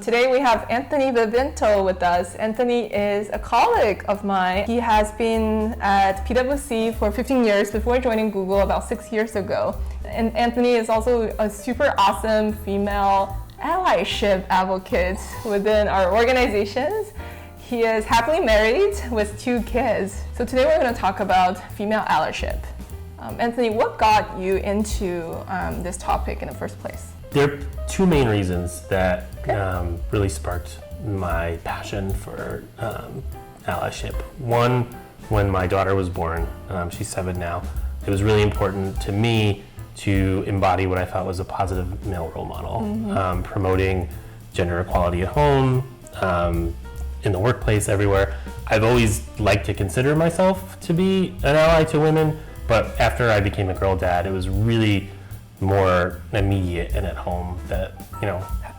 Today we have Anthony Vivinto with us. Anthony is a colleague of mine. He has been at PwC for 15 years before joining Google about 6 years ago. And Anthony is also a super awesome female allyship advocate within our organizations. He is happily married with 2 kids. So today we're going to talk about female allyship. Anthony, what got you into this topic in the first place? There are 2 main reasons that really sparked my passion for allyship. One, when my daughter was born, she's 7 now, it was really important to me to embody what I thought was a positive male role model, promoting gender equality at home, in the workplace, everywhere. I've always liked to consider myself to be an ally to women, but after I became a girl dad, it was really more immediate and at home that,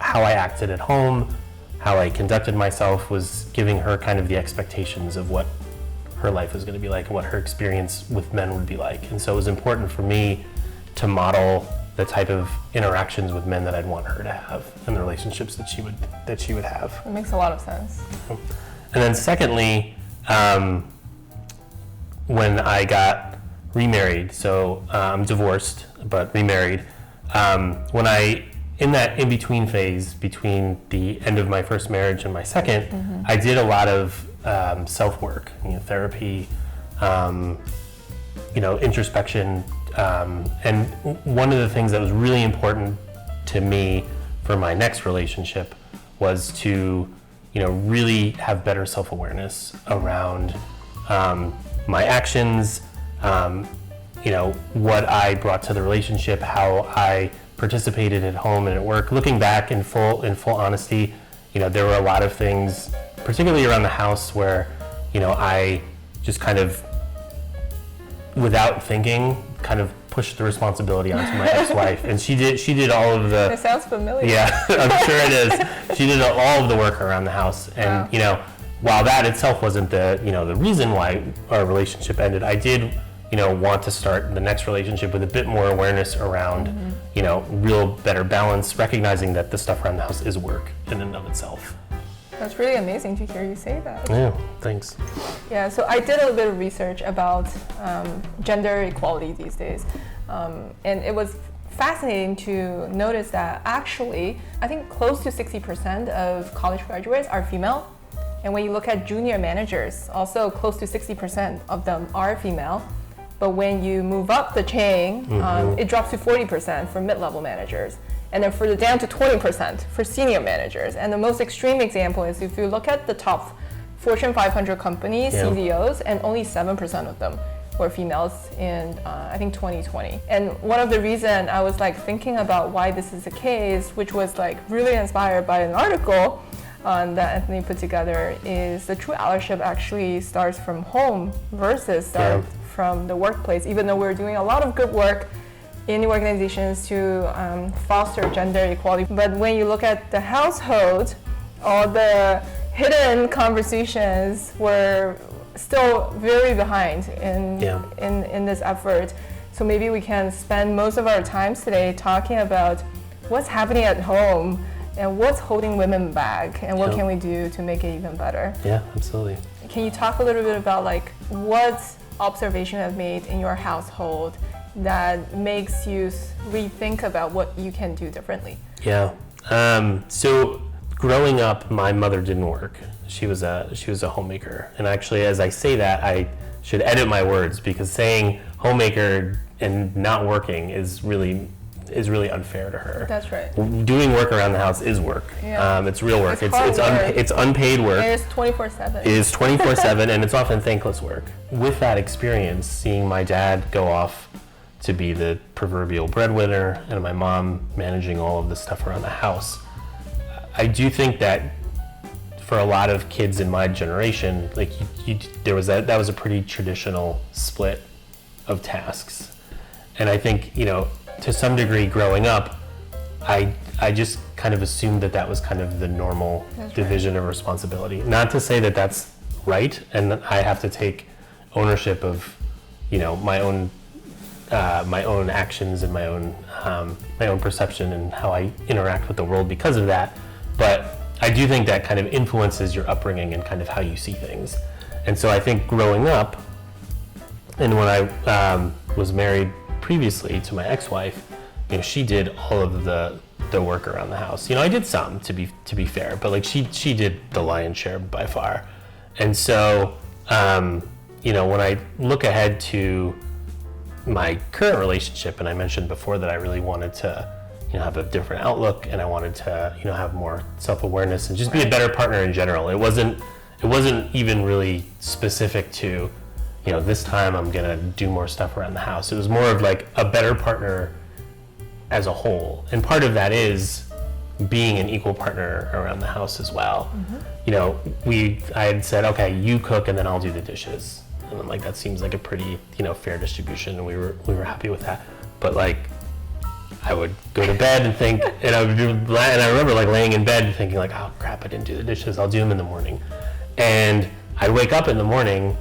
how I acted at home, how I conducted myself was giving her kind of the expectations of what her life was going to be like, what her experience with men would be like. And so it was important for me to model the type of interactions with men that I'd want her to have and the relationships that she would have. It makes a lot of sense. And then secondly, when I got remarried, so I'm divorced but remarried, in that in-between phase between the end of my first marriage and my second, I did a lot of self-work, therapy, introspection, and one of the things that was really important to me for my next relationship was to, really have better self-awareness around my actions, what I brought to the relationship, how I participated at home and at work. Looking back in full honesty, there were a lot of things, particularly around the house, where, I just kind of, without thinking, kind of pushed the responsibility onto my ex-wife, and she did all of the. It sounds familiar. Yeah, I'm sure it is. She did all of the work around the house, and wow. While that itself wasn't the the reason why our relationship ended, I did want to start the next relationship with a bit more awareness around real better balance, recognizing that the stuff around the house is work in and of itself. That's really amazing to hear you say that. Yeah, thanks. Yeah, so I did a little bit of research about gender equality these days, and it was fascinating to notice that actually, I think close to 60% of college graduates are female, and when you look at junior managers, also close to 60% of them are female. But when you move up the chain, it drops to 40% for mid-level managers, and then further down to 20% for senior managers. And the most extreme example is if you look at the top Fortune 500 companies, CEOs, and only 7% of them were females in, I think, 2020. And one of the reasons I was thinking about why this is the case, which was really inspired by an article that Anthony put together, is the true allyship actually starts from home versus from the workplace, even though we're doing a lot of good work in the organizations to foster gender equality. But when you look at the household, all the hidden conversations were still very behind in this effort. So maybe we can spend most of our time today talking about what's happening at home and what's holding women back and what can we do to make it even better. Yeah, absolutely. Can you talk a little bit about what observation you have made in your household that makes you rethink about what you can do differently? Yeah. So growing up, my mother didn't work. She was a homemaker, and actually, as I say that, I should edit my words, because saying homemaker and not working is really unfair to her. That's right. Doing work around the house is work. Yeah. It's real work. It's unpaid work. And it's 24/7. It is 24/7, and it's often thankless work. With that experience, seeing my dad go off to be the proverbial breadwinner and my mom managing all of the stuff around the house, I do think that for a lot of kids in my generation, that was a pretty traditional split of tasks. And I think, to some degree growing up, I just kind of assumed that was kind of the normal division of responsibility. Not to say that that's right, and I have to take ownership of, my own actions and my own perception and how I interact with the world because of that. But I do think that kind of influences your upbringing and kind of how you see things. And so I think growing up, and when I was married previously to my ex-wife, you know, she did all of the work around the house. You know, I did some, to be fair, but like she did the lion's share by far. And so, you know, when I look ahead to my current relationship, and I mentioned before that I really wanted to, you know, have a different outlook, and I wanted to, you know, have more self-awareness and just be a better partner in general. It wasn't even really specific to, you know, this time I'm gonna do more stuff around the house. It was more of like a better partner as a whole. And part of that is being an equal partner around the house as well. Mm-hmm. You know, I had said, okay, you cook and then I'll do the dishes. And I'm like, that seems like a pretty, you know, fair distribution, and we were happy with that. But like, I would go to bed and think, and I remember like laying in bed and thinking like, oh crap, I didn't do the dishes, I'll do them in the morning. And I'd wake up in the morning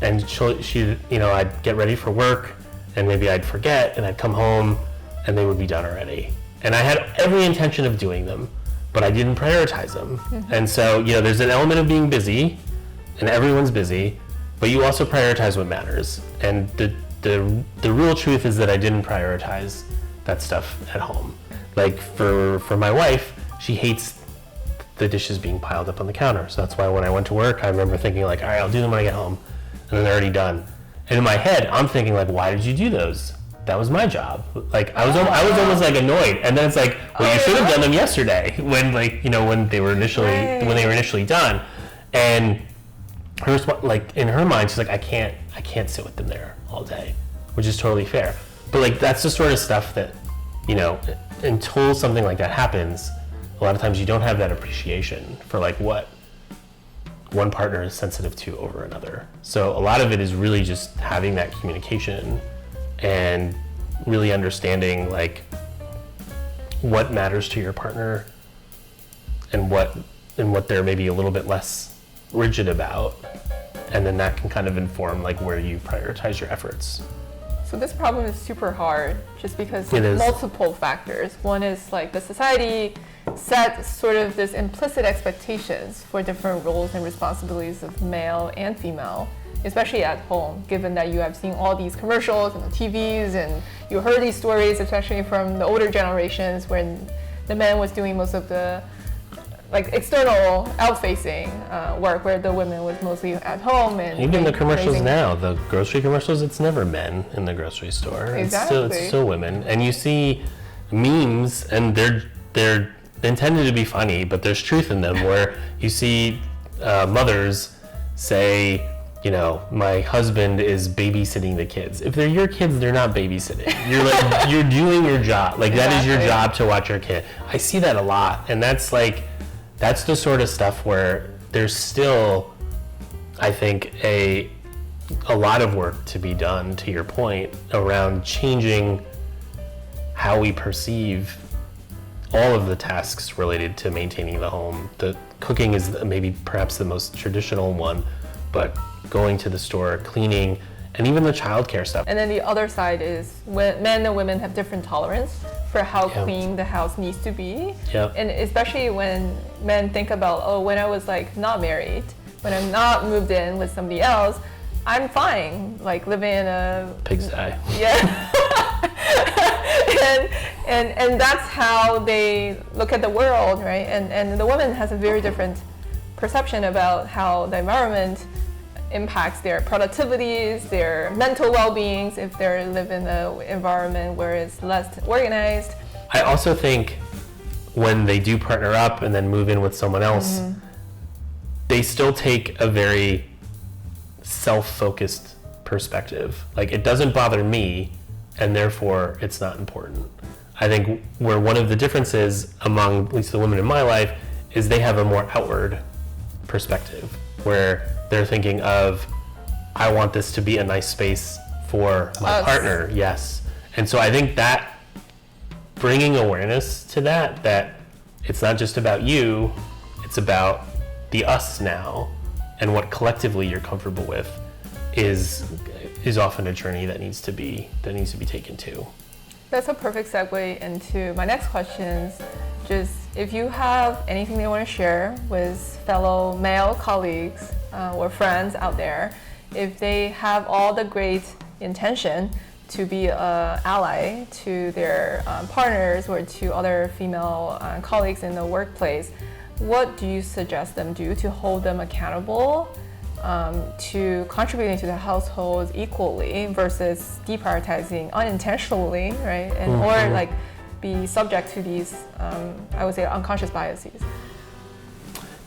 and she, you know, I'd get ready for work and maybe I'd forget, and I'd come home and they would be done already. And I had every intention of doing them, but I didn't prioritize them. Mm-hmm. And so, you know, there's an element of being busy, and everyone's busy, but you also prioritize what matters. And the real truth is that I didn't prioritize that stuff at home. Like for my wife, she hates the dishes being piled up on the counter. So that's why when I went to work, I remember thinking like, all right, I'll do them when I get home. And then they're already done. And in my head, I'm thinking like, why did you do those? That was my job. Like I was almost like annoyed. And then it's like, well, you should have done them yesterday when, like, you know, when they were initially done. And her, like, in her mind, she's like, I can't sit with them there all day, which is totally fair. But like, that's the sort of stuff that, you know, until something like that happens, a lot of times you don't have that appreciation for like what one partner is sensitive to over another. So a lot of it is really just having that communication and really understanding like what matters to your partner and what they're maybe a little bit less rigid about. And then that can kind of inform like where you prioritize your efforts. So this problem is super hard just because of multiple factors. One is like the society sets sort of this implicit expectations for different roles and responsibilities of male and female, especially at home, given that you have seen all these commercials and the TVs, and you heard these stories, especially from the older generations when the man was doing most of the like external out-facing work, where the women was mostly at home. And even the commercials now, the grocery commercials, it's never men in the grocery store. Exactly. It's still women. And you see memes, and they're intended to be funny, but there's truth in them, where you see mothers say, you know, my husband is babysitting the kids. If they're your kids, they're not babysitting. You're like, you're doing your job. Like that is your job to watch your kid. I see that a lot, and that's the sort of stuff where there's still, I think, a lot of work to be done, to your point, around changing how we perceive all of the tasks related to maintaining the home. The cooking is maybe perhaps the most traditional one, but going to the store, cleaning, and even the childcare stuff. And then the other side is when men and women have different tolerance for how clean the house needs to be. Yep. And especially when men think about, oh, when I was like not married, when I'm not moved in with somebody else, I'm fine, like living in a pigsty. Yeah. and that's how they look at the world, right? And the woman has a very different perception about how the environment impacts their productivities, their mental well-beings, if they live in an environment where it's less organized. I also think when they do partner up and then move in with someone else, they still take a very self-focused perspective. Like, it doesn't bother me, and therefore it's not important. I think where one of the differences among at least the women in my life is they have a more outward perspective, where they're thinking of, I want this to be a nice space for my partner. Yes. And so I think that bringing awareness to that it's not just about you, it's about the us now, and what collectively you're comfortable with is often a journey that needs to be taken too. That's a perfect segue into my next questions. Just if you have anything you want to share with fellow male colleagues or friends out there, if they have all the great intention to be an ally to their partners or to other female colleagues in the workplace, what do you suggest them do to hold them accountable to contributing to the household equally versus deprioritizing unintentionally, right? And or like be subject to these, I would say, unconscious biases.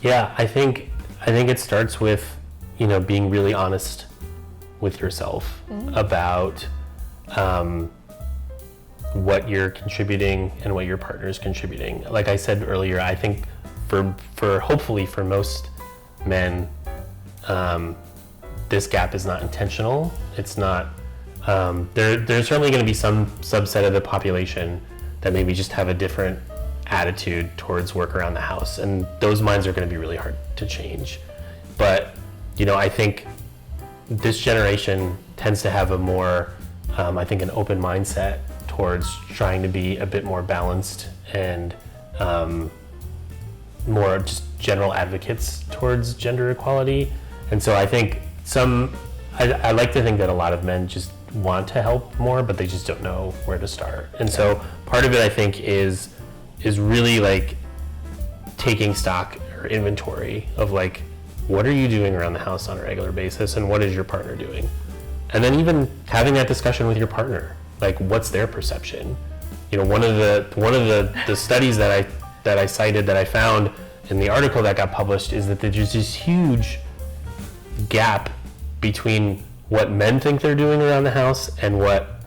Yeah, I think it starts with, being really honest with yourself about what you're contributing and what your partner is contributing. Like I said earlier, I think for hopefully for most men, this gap is not intentional. It's not. There's certainly going to be some subset of the population that maybe just have a different attitude towards work around the house, and those minds are going to be really hard to change. But I think this generation tends to have a more, an open mindset towards trying to be a bit more balanced and more just general advocates towards gender equality. And so I think I like to think that a lot of men just want to help more, but they just don't know where to start. And so part of it, I think, is really like taking stock or inventory of like, what are you doing around the house on a regular basis, and what is your partner doing? And then even having that discussion with your partner, like what's their perception? One of the studies that I cited, that I found in the article that got published, is that there's this huge gap between what men think they're doing around the house and what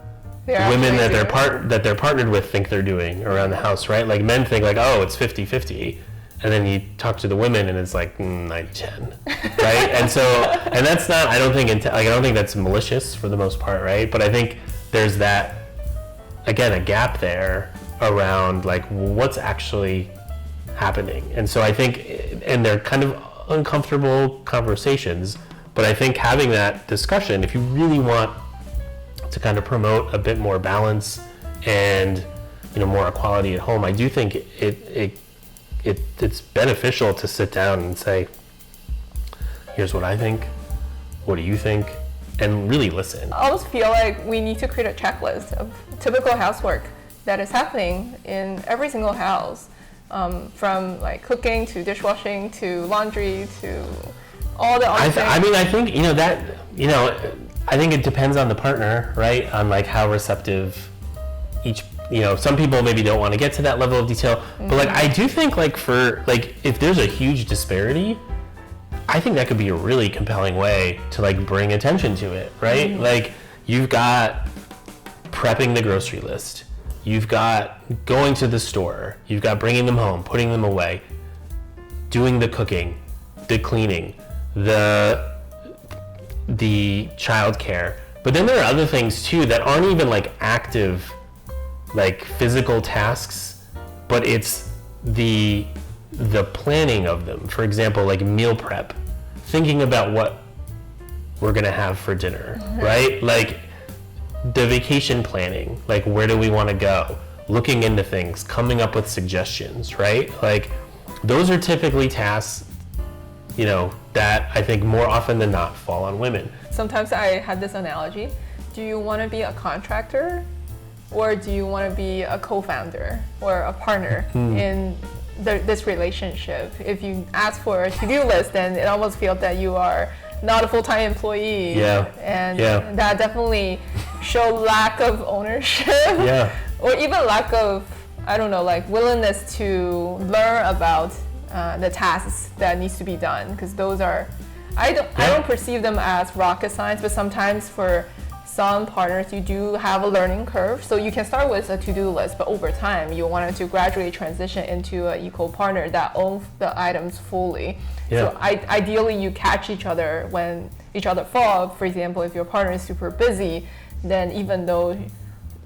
women that they're partnered with think they're doing around the house, right? Like men think like, oh, it's 50-50. And then you talk to the women and it's like 90-10, right? And that's not, I don't think that's malicious for the most part, right? But I think there's that, again, a gap there around like what's actually happening. And so I think, and they're kind of uncomfortable conversations, but I think having that discussion, if you really want to kind of promote a bit more balance and more equality at home, I do think it's beneficial to sit down and say, here's what I think, what do you think, and really listen. I almost feel like we need to create a checklist of typical housework that is happening in every single house, from like cooking to dishwashing to laundry to all the other things. I think it depends on the partner, right? On like how receptive each, some people maybe don't want to get to that level of detail, but like I do think like for like if there's a huge disparity, I think that could be a really compelling way to like bring attention to it, right? Like you've got prepping the grocery list, you've got going to the store, you've got bringing them home, putting them away, doing the cooking, the cleaning, the child care. But then there are other things too that aren't even like active, like physical tasks, but it's the planning of them. For example, like meal prep, thinking about what we're gonna have for dinner, right? Like the vacation planning, like where do we want to go, looking into things, coming up with suggestions, right? Like those are typically tasks that I think more often than not fall on women. Sometimes I had this analogy. Do you want to be a contractor, or do you want to be a co-founder or a partner in this relationship? If you ask for a to-do list, then it almost feels that you are not a full-time employee. And that definitely shows lack of ownership. Or even lack of, like willingness to learn about the tasks that needs to be done, because those are, I don't perceive them as rocket science, but sometimes for some partners you do have a learning curve. So you can start with a to-do list, but over time you want to gradually transition into an equal partner that owns the items fully. So ideally you catch each other when each other fall. For example, if your partner is super busy, then even though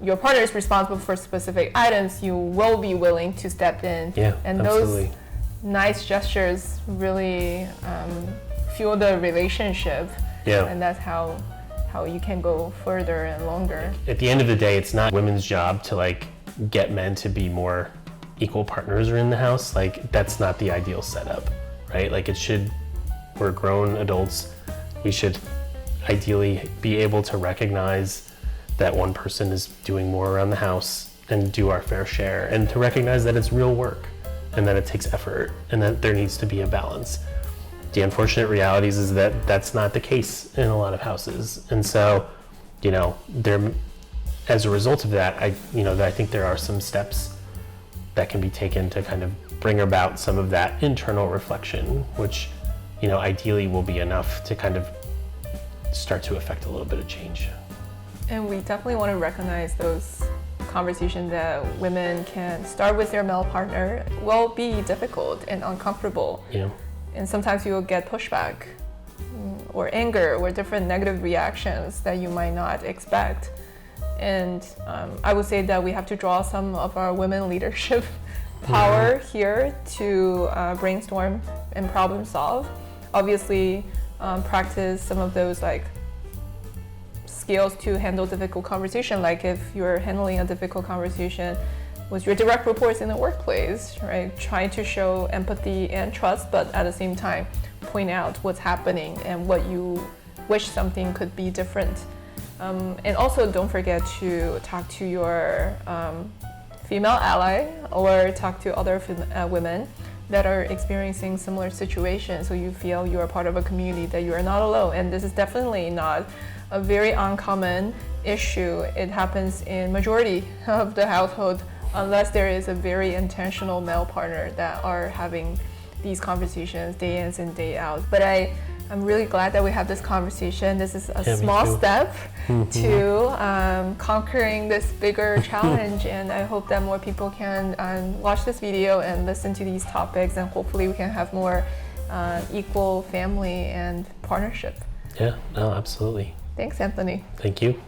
your partner is responsible for specific items, you will be willing to step in. And absolutely. Those nice gestures really fuel the relationship. And that's how how you can go further and longer. At the end of the day, it's not women's job to like get men to be more equal partners in the house. Like that's not the ideal setup, right? Like we're grown adults. We should ideally be able to recognize that one person is doing more around the house and do our fair share, and to recognize that it's real work and that it takes effort and that there needs to be a balance. The unfortunate realities is that that's not the case in a lot of houses. And so, as a result of that, I think there are some steps that can be taken to kind of bring about some of that internal reflection, which, ideally will be enough to kind of start to affect a little bit of change. And we definitely want to recognize those conversations that women can start with their male partner will be difficult and uncomfortable. And sometimes you will get pushback or anger or different negative reactions that you might not expect. And I would say that we have to draw some of our women leadership power here to brainstorm and problem solve. Obviously, practice some of those like skills to handle difficult conversation. Like if you're handling a difficult conversation with your direct reports in the workplace, right? Trying to show empathy and trust, but at the same time, point out what's happening and what you wish something could be different. And also don't forget to talk to your female ally or talk to other women that are experiencing similar situations, so you feel you are part of a community, that you are not alone. And this is definitely not a very uncommon issue. It happens in majority of the household, unless there is a very intentional male partner that are having these conversations day in and day out. But I'm really glad that we have this conversation. This is a small step to conquering this bigger challenge, and I hope that more people can watch this video and listen to these topics, and hopefully we can have more equal family and partnership. Yeah, no, absolutely. Thanks, Anthony. Thank you.